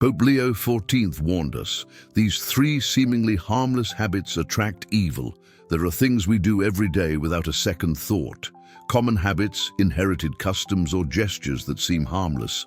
Pope Leo XIV warned us, these three seemingly harmless habits attract evil. There are things we do every day without a second thought. Common habits, inherited customs or gestures that seem harmless.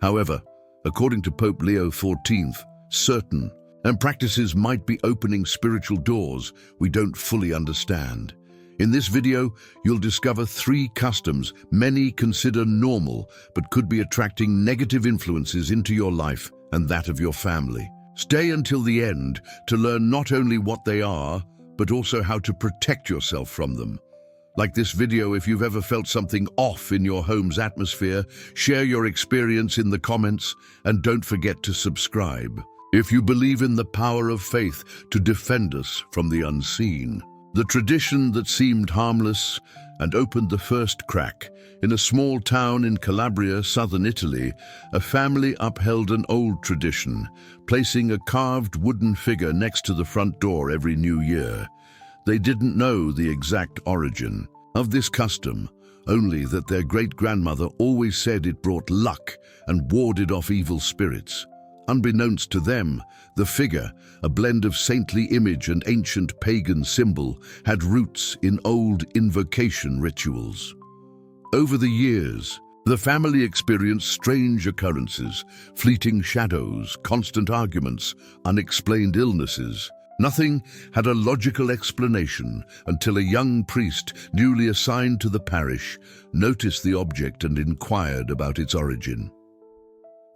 However, according to Pope Leo XIV, certain practices might be opening spiritual doors we don't fully understand. In this video, you'll discover three customs many consider normal but could be attracting negative influences into your life and that of your family. Stay until the end to learn not only what they are, but also how to protect yourself from them. Like this video, if you've ever felt something off in your home's atmosphere, share your experience in the comments and don't forget to subscribe. If you believe in the power of faith to defend us from the unseen. The tradition that seemed harmless and opened the first crack. In a small town in Calabria, southern Italy, a family upheld an old tradition, placing a carved wooden figure next to the front door every New Year. They didn't know the exact origin of this custom, only that their great-grandmother always said it brought luck and warded off evil spirits. Unbeknownst to them, the figure, a blend of saintly image and ancient pagan symbol, had roots in old invocation rituals. Over the years, the family experienced strange occurrences, fleeting shadows, constant arguments, unexplained illnesses. Nothing had a logical explanation until a young priest, newly assigned to the parish, noticed the object and inquired about its origin.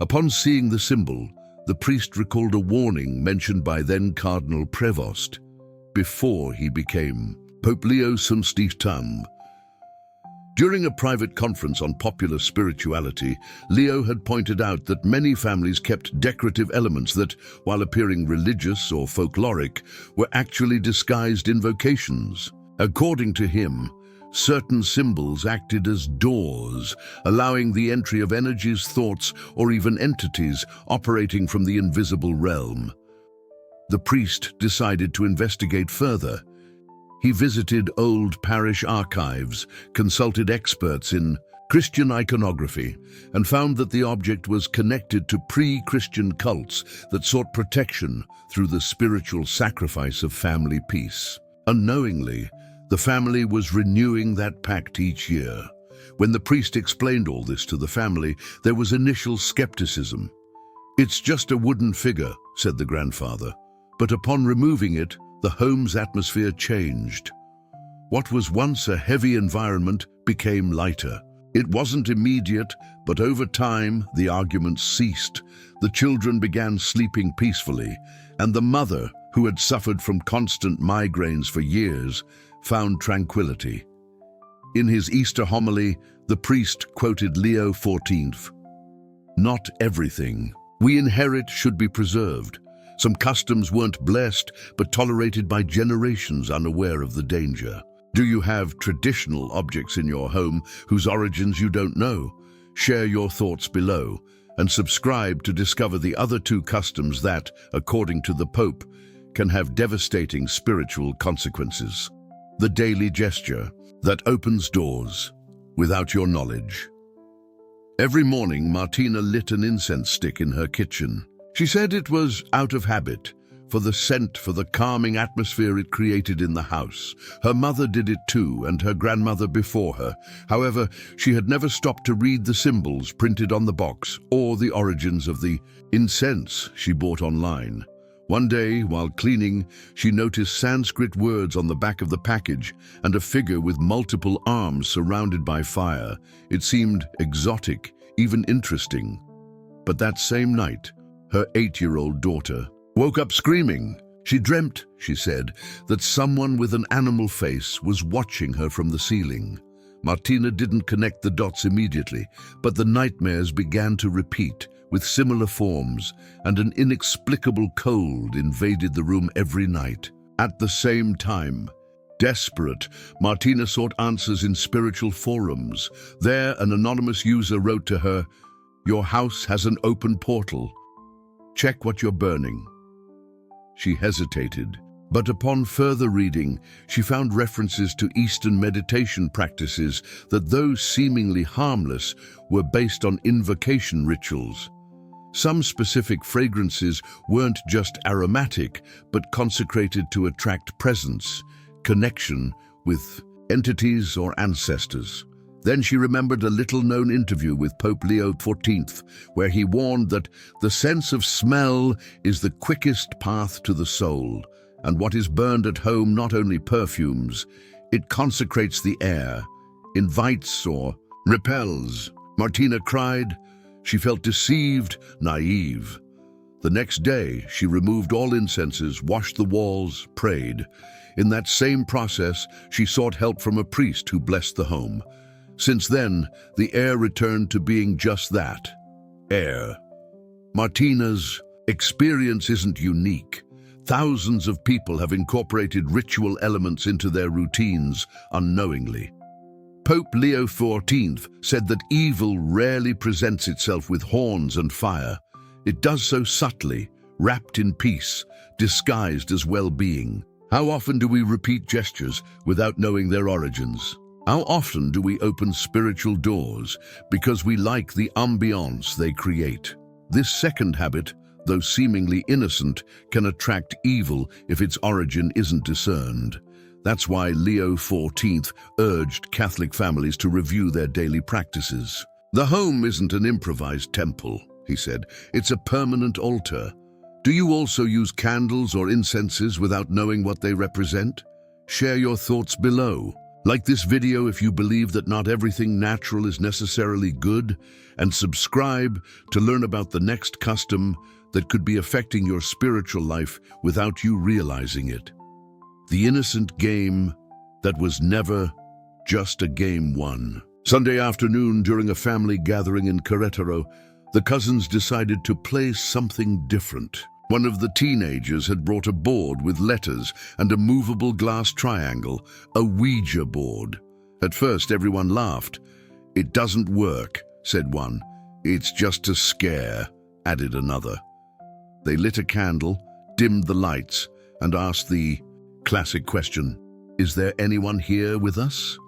Upon seeing the symbol, the priest recalled a warning mentioned by then Cardinal Prevost before he became Pope Leo XIV. During a private conference on popular spirituality, Leo had pointed out that many families kept decorative elements that, while appearing religious or folkloric, were actually disguised invocations. According to him, certain symbols acted as doors, allowing the entry of energies, thoughts, or even entities operating from the invisible realm. The priest decided to investigate further. He visited old parish archives, consulted experts in Christian iconography, and found that the object was connected to pre-Christian cults that sought protection through the spiritual sacrifice of family peace. Unknowingly, the family was renewing that pact each year. When the priest explained all this to the family, there was initial skepticism. "It's just a wooden figure," said the grandfather. But upon removing it, the home's atmosphere changed. What was once a heavy environment became lighter. It wasn't immediate, but over time, the arguments ceased. The children began sleeping peacefully, and the mother, who had suffered from constant migraines for years, found tranquility. In his Easter homily, the priest quoted Leo XIV. "Not everything we inherit should be preserved. Some customs weren't blessed, but tolerated by generations unaware of the danger." Do you have traditional objects in your home whose origins you don't know? Share your thoughts below and subscribe to discover the other two customs that, according to the Pope, can have devastating spiritual consequences. The daily gesture that opens doors without your knowledge. Every morning, Martina lit an incense stick in her kitchen. She said it was out of habit, for the calming atmosphere it created in the house. Her mother did it too, and her grandmother before her. However, she had never stopped to read the symbols printed on the box or the origins of the incense she bought online. One day, while cleaning, she noticed Sanskrit words on the back of the package and a figure with multiple arms surrounded by fire. It seemed exotic, even interesting. But that same night, her 8-year-old daughter woke up screaming. She dreamt, she said, that someone with an animal face was watching her from the ceiling. Martina didn't connect the dots immediately, but the nightmares began to repeat with similar forms, and an inexplicable cold invaded the room every night. At the same time, desperate, Martina sought answers in spiritual forums. There, an anonymous user wrote to her, "Your house has an open portal. Check what you're burning." She hesitated, but upon further reading, she found references to Eastern meditation practices that, though seemingly harmless, were based on invocation rituals. Some specific fragrances weren't just aromatic, but consecrated to attract presence, connection with entities or ancestors. Then she remembered a little-known interview with Pope Leo XIV, where he warned that the sense of smell is the quickest path to the soul, and what is burned at home not only perfumes, it consecrates the air, invites or repels. Martina cried. She felt deceived, naive. The next day, she removed all incenses, washed the walls, prayed. In that same process, she sought help from a priest who blessed the home. Since then, the air returned to being just that, air. Martina's experience isn't unique. Thousands of people have incorporated ritual elements into their routines unknowingly. Pope Leo XIV said that evil rarely presents itself with horns and fire. It does so subtly, wrapped in peace, disguised as well-being. How often do we repeat gestures without knowing their origins? How often do we open spiritual doors because we like the ambiance they create? This second habit, though seemingly innocent, can attract evil if its origin isn't discerned. That's why Leo XIV urged Catholic families to review their daily practices. The home isn't an improvised temple, he said. It's a permanent altar. Do you also use candles or incenses without knowing what they represent? Share your thoughts below. Like this video if you believe that not everything natural is necessarily good, and subscribe to learn about the next custom that could be affecting your spiritual life without you realizing it. The innocent game that was never just a game won. Sunday afternoon, during a family gathering in Querétaro, the cousins decided to play something different. One of the teenagers had brought a board with letters and a movable glass triangle, a Ouija board. At first, everyone laughed. "It doesn't work," said one. "It's just a scare," added another. They lit a candle, dimmed the lights, and asked the classic question, "Is there anyone here with us?"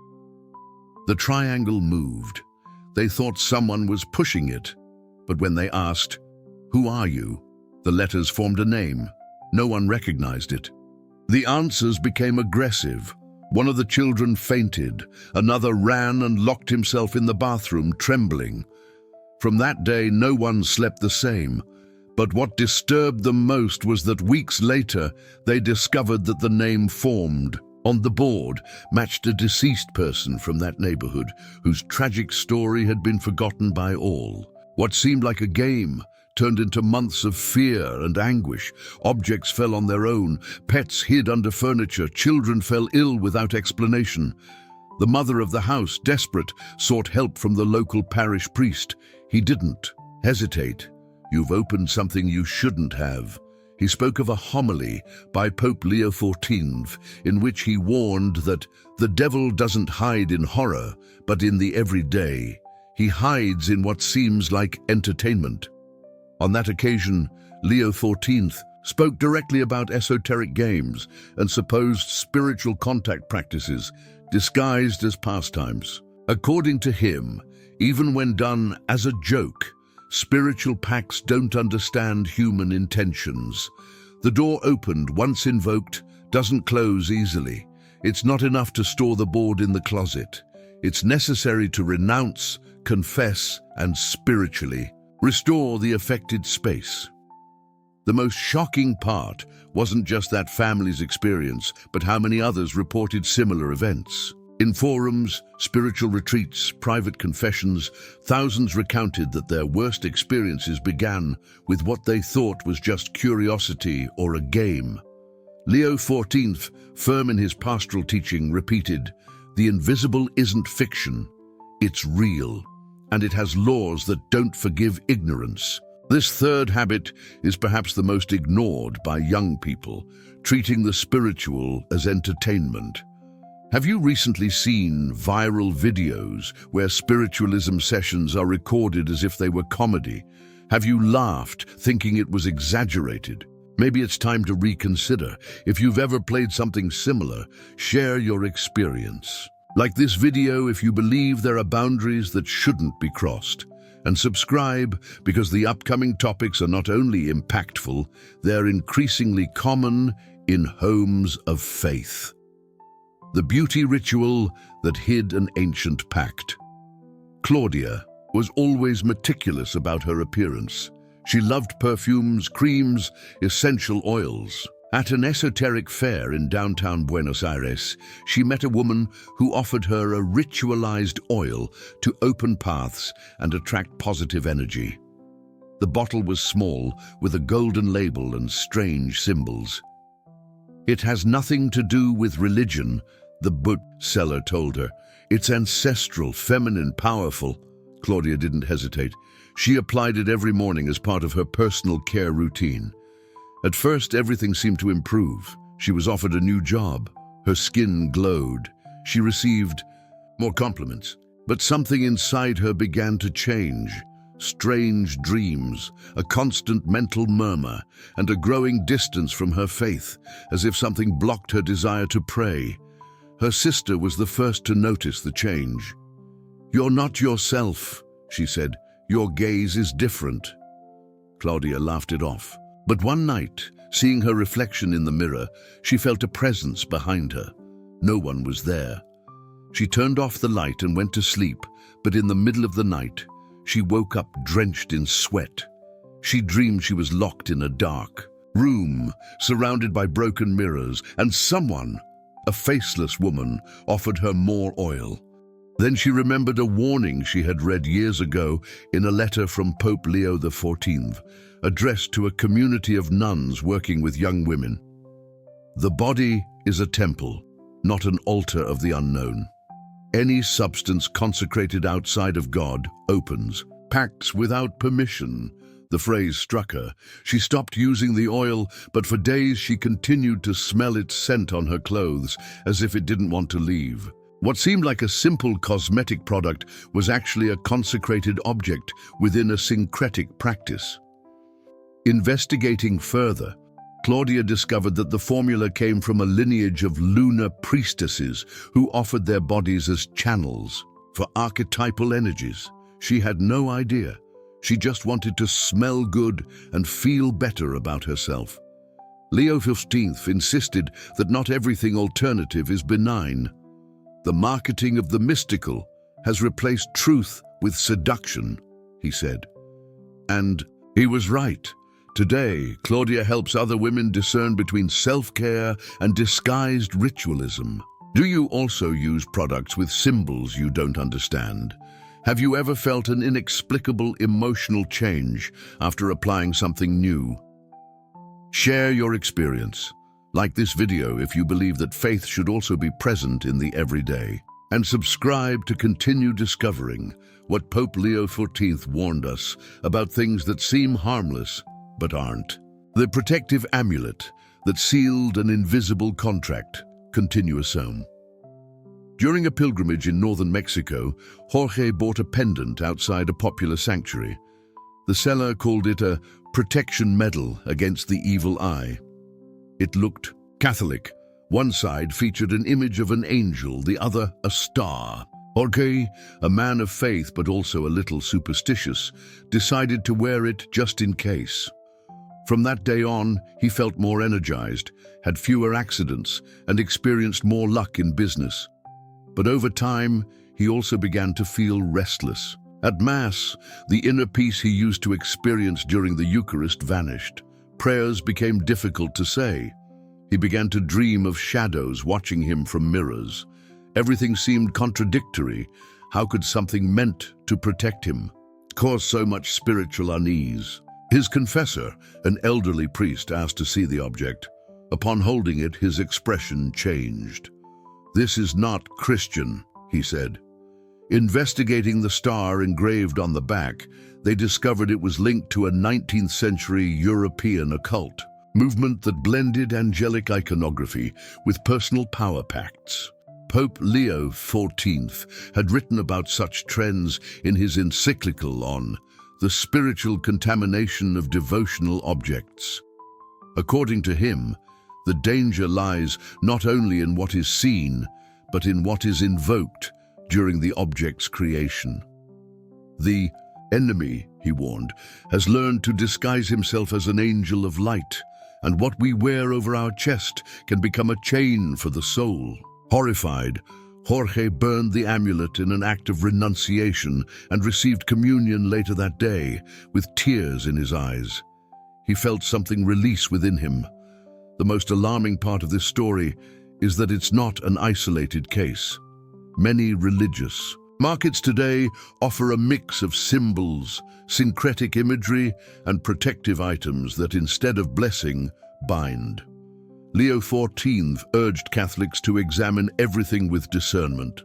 The triangle moved. They thought someone was pushing it, but when they asked, "Who are you?" the letters formed a name. No one recognized it. The answers became aggressive. One of the children fainted. Another ran and locked himself in the bathroom, trembling. From that day, no one slept the same. But what disturbed them most was that weeks later, they discovered that the name formed on the board matched a deceased person from that neighborhood whose tragic story had been forgotten by all. What seemed like a game turned into months of fear and anguish. Objects fell on their own, pets hid under furniture, children fell ill without explanation. The mother of the house, desperate, sought help from the local parish priest. He didn't hesitate. "You've opened something you shouldn't have." He spoke of a homily by Pope Leo XIV, in which he warned that the devil doesn't hide in horror, but in the everyday. He hides in what seems like entertainment. On that occasion, Leo XIV spoke directly about esoteric games and supposed spiritual contact practices disguised as pastimes. According to him, even when done as a joke, spiritual pacts don't understand human intentions. The door opened, once invoked, doesn't close easily. It's not enough to store the board in the closet. It's necessary to renounce, confess, and spiritually restore the affected space. The most shocking part wasn't just that family's experience, but how many others reported similar events. In forums, spiritual retreats, private confessions, thousands recounted that their worst experiences began with what they thought was just curiosity or a game. Leo XIV, firm in his pastoral teaching, repeated, "The invisible isn't fiction, it's real, and it has laws that don't forgive ignorance." This third habit is perhaps the most ignored by young people, treating the spiritual as entertainment. Have you recently seen viral videos where spiritualism sessions are recorded as if they were comedy? Have you laughed thinking it was exaggerated? Maybe it's time to reconsider. If you've ever played something similar, share your experience. Like this video if you believe there are boundaries that shouldn't be crossed. And subscribe, because the upcoming topics are not only impactful, they're increasingly common in homes of faith. The beauty ritual that hid an ancient pact. Claudia was always meticulous about her appearance. She loved perfumes, creams, essential oils. At an esoteric fair in downtown Buenos Aires, she met a woman who offered her a ritualized oil to open paths and attract positive energy. The bottle was small, with a golden label and strange symbols. "It has nothing to do with religion," the bookseller told her. "It's ancestral, feminine, powerful." Claudia didn't hesitate. She applied it every morning as part of her personal care routine. At first, everything seemed to improve. She was offered a new job. Her skin glowed. She received more compliments. But something inside her began to change. Strange dreams, a constant mental murmur, and a growing distance from her faith, as if something blocked her desire to pray. Her sister was the first to notice the change. "You're not yourself," she said. "Your gaze is different." Claudia laughed it off. But one night, seeing her reflection in the mirror, she felt a presence behind her. No one was there. She turned off the light and went to sleep, but in the middle of the night, she woke up drenched in sweat. She dreamed she was locked in a dark room, surrounded by broken mirrors, and someone, a faceless woman, offered her more oil. Then she remembered a warning she had read years ago in a letter from Pope Leo XIV, addressed to a community of nuns working with young women. "The body is a temple, not an altar of the unknown. Any substance consecrated outside of God opens pacts without permission." The phrase struck her. She stopped using the oil, but for days she continued to smell its scent on her clothes, as if it didn't want to leave. What seemed like a simple cosmetic product was actually a consecrated object within a syncretic practice. Investigating further, Claudia discovered that the formula came from a lineage of lunar priestesses who offered their bodies as channels for archetypal energies. She had no idea. She just wanted to smell good and feel better about herself. Leo XV insisted that not everything alternative is benign. "The marketing of the mystical has replaced truth with seduction," he said. And he was right. Today, Claudia helps other women discern between self-care and disguised ritualism. Do you also use products with symbols you don't understand? Have you ever felt an inexplicable emotional change after applying something new? Share your experience. Like this video if you believe that faith should also be present in the everyday. And subscribe to continue discovering what Pope Leo XIV warned us about things that seem harmless but aren't. The protective amulet that sealed an invisible contract. Continuous home. During a pilgrimage in northern Mexico, Jorge bought a pendant outside a popular sanctuary. The seller called it a protection medal against the evil eye. It looked Catholic. One side featured an image of an angel, the other a star. Jorge, a man of faith but also a little superstitious, decided to wear it just in case. From that day on, he felt more energized, had fewer accidents, and experienced more luck in business. But over time, he also began to feel restless. At Mass, the inner peace he used to experience during the Eucharist vanished. Prayers became difficult to say. He began to dream of shadows watching him from mirrors. Everything seemed contradictory. How could something meant to protect him cause so much spiritual unease? His confessor, an elderly priest, asked to see the object. Upon holding it, his expression changed. "This is not Christian," he said. Investigating the star engraved on the back, they discovered it was linked to a 19th century European occult movement that blended angelic iconography with personal power pacts. Pope Leo XIV had written about such trends in his encyclical on the spiritual contamination of devotional objects. According to him, the danger lies not only in what is seen, but in what is invoked during the object's creation. The enemy, he warned, has learned to disguise himself as an angel of light, and what we wear over our chest can become a chain for the soul. Horrified, Jorge burned the amulet in an act of renunciation and received communion later that day, with tears in his eyes. He felt something release within him. The most alarming part of this story is that it's not an isolated case. Many religious markets today offer a mix of symbols, syncretic imagery, and protective items that, instead of blessing, bind. Leo XIV urged Catholics to examine everything with discernment.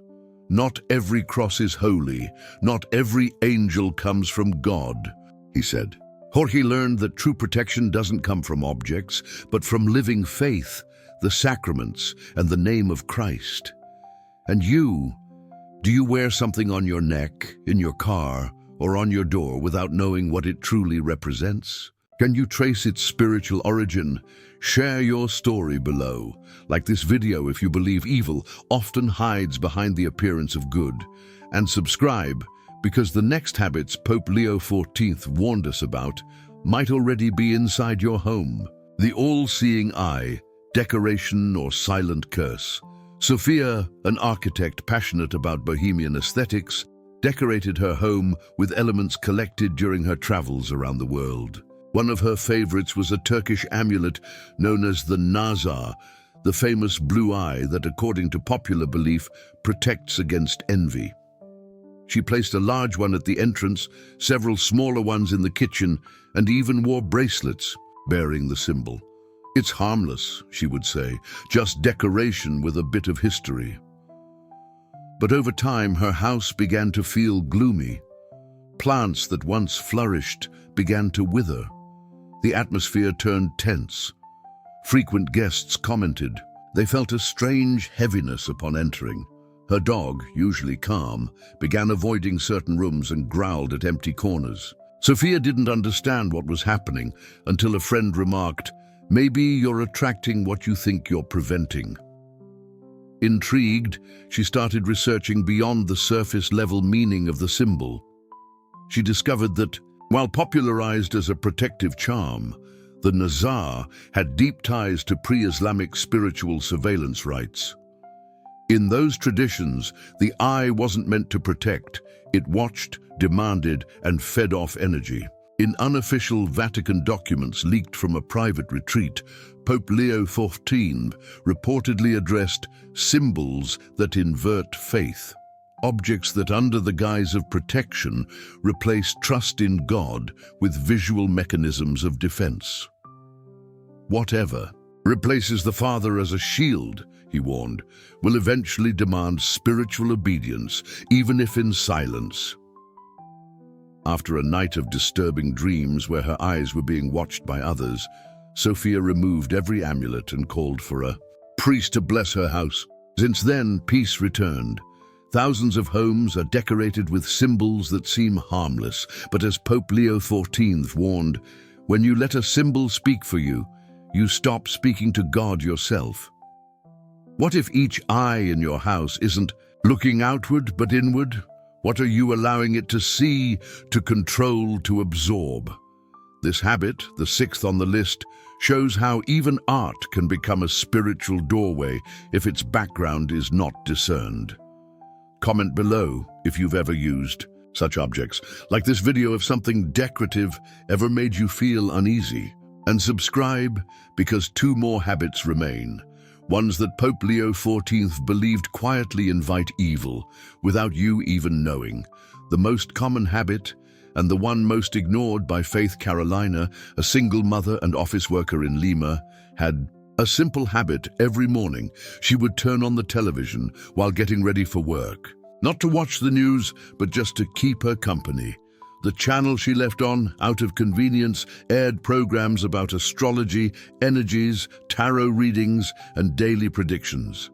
Not every cross is holy, not every angel comes from God, he said. Jorge learned that true protection doesn't come from objects, but from living faith, the sacraments, and the name of Christ. And you, do you wear something on your neck, in your car, or on your door without knowing what it truly represents? Can you trace its spiritual origin? Share your story below. Like this video if you believe evil often hides behind the appearance of good. And subscribe, because the next habits Pope Leo XIV warned us about might already be inside your home. The all-seeing eye, decoration or silent curse. Sophia, an architect passionate about bohemian aesthetics, decorated her home with elements collected during her travels around the world. One of her favorites was a Turkish amulet known as the nazar, the famous blue eye that, according to popular belief, protects against envy. She placed a large one at the entrance, several smaller ones in the kitchen, and even wore bracelets bearing the symbol. It's harmless, she would say, just decoration with a bit of history. But over time, her house began to feel gloomy. Plants that once flourished began to wither. The atmosphere turned tense. Frequent guests commented. They felt a strange heaviness upon entering. Her dog, usually calm, began avoiding certain rooms and growled at empty corners. Sophia didn't understand what was happening until a friend remarked, "Maybe you're attracting what you think you're preventing." Intrigued, she started researching beyond the surface-level meaning of the symbol. She discovered that, while popularized as a protective charm, the nazar had deep ties to pre-Islamic spiritual surveillance rites. In those traditions, the eye wasn't meant to protect. It watched, demanded, and fed off energy. In unofficial Vatican documents leaked from a private retreat, Pope Leo XIV reportedly addressed symbols that invert faith. Objects that, under the guise of protection, replace trust in God with visual mechanisms of defense. Whatever replaces the Father as a shield, he warned, will eventually demand spiritual obedience, even if in silence. After a night of disturbing dreams where her eyes were being watched by others, Sophia removed every amulet and called for a priest to bless her house. Since then, peace returned. Thousands of homes are decorated with symbols that seem harmless, but as Pope Leo XIV warned, when you let a symbol speak for you, you stop speaking to God yourself. What if each eye in your house isn't looking outward but inward? What are you allowing it to see, to control, to absorb? This habit, the sixth on the list, shows how even art can become a spiritual doorway if its background is not discerned. Comment below if you've ever used such objects. Like this video, if something decorative ever made you feel uneasy. And subscribe, because 2 more habits remain. Ones that Pope Leo XIV believed quietly invite evil, without you even knowing. The most common habit, and the one most ignored by Faith Carolina, a single mother and office worker in Lima, had a simple habit. Every morning, she would turn on the television while getting ready for work. Not to watch the news, but just to keep her company. The channel she left on, out of convenience, aired programs about astrology, energies, tarot readings, and daily predictions.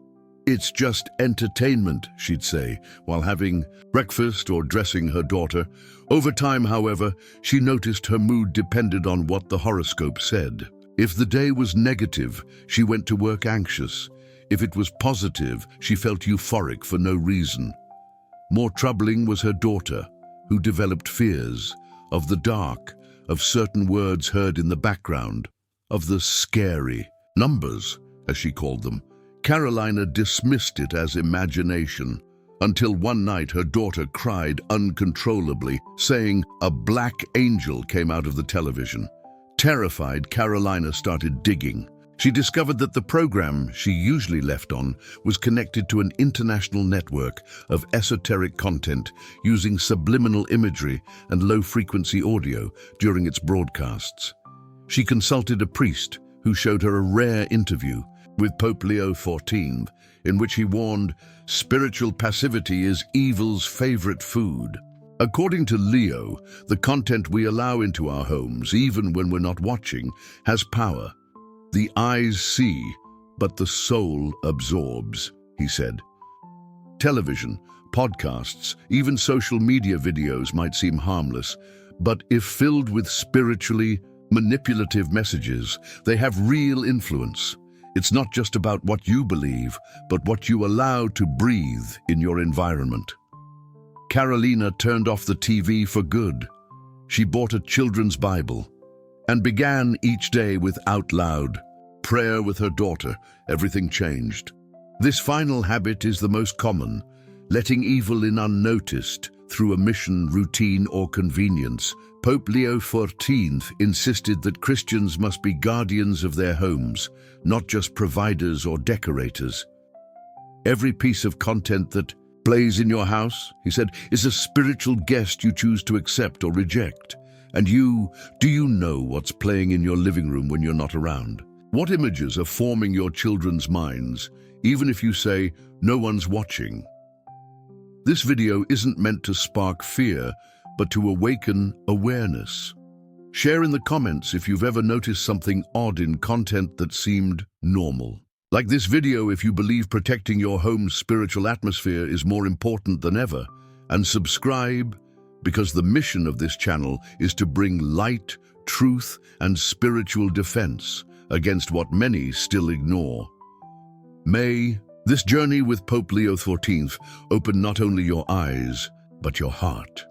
"It's just entertainment," she'd say, while having breakfast or dressing her daughter. Over time, however, she noticed her mood depended on what the horoscope said. If the day was negative, she went to work anxious. If it was positive, she felt euphoric for no reason. More troubling was her daughter. who developed fears of the dark, of certain words heard in the background, of the scary numbers, as she called them. Carolina dismissed it as imagination, until one night her daughter cried uncontrollably, saying a black angel came out of the television. Terrified, Carolina started digging. She discovered that the program she usually left on was connected to an international network of esoteric content using subliminal imagery and low-frequency audio during its broadcasts. She consulted a priest who showed her a rare interview with Pope Leo XIV, in which he warned, "Spiritual passivity is evil's favorite food." According to Leo, the content we allow into our homes, even when we're not watching, has power. The eyes see, but the soul absorbs, he said. Television, podcasts, even social media videos might seem harmless, but if filled with spiritually manipulative messages, they have real influence. It's not just about what you believe, but what you allow to breathe in your environment. Carolina turned off the TV for good. She bought a children's Bible and began each day with out loud prayer with her daughter. Everything changed. This final habit is the most common, letting evil in unnoticed through omission, routine, or convenience. Pope Leo XIV insisted that Christians must be guardians of their homes, not just providers or decorators. Every piece of content that plays in your house, he said, is a spiritual guest you choose to accept or reject. And do you know what's playing in your living room when you're not around? What images are forming your children's minds, even if you say, no one's watching? This video isn't meant to spark fear, but to awaken awareness. Share in the comments if you've ever noticed something odd in content that seemed normal. Like this video if you believe protecting your home's spiritual atmosphere is more important than ever. And subscribe, because the mission of this channel is to bring light, truth, and spiritual defense against what many still ignore. May this journey with Pope Leo XIV open not only your eyes, but your heart.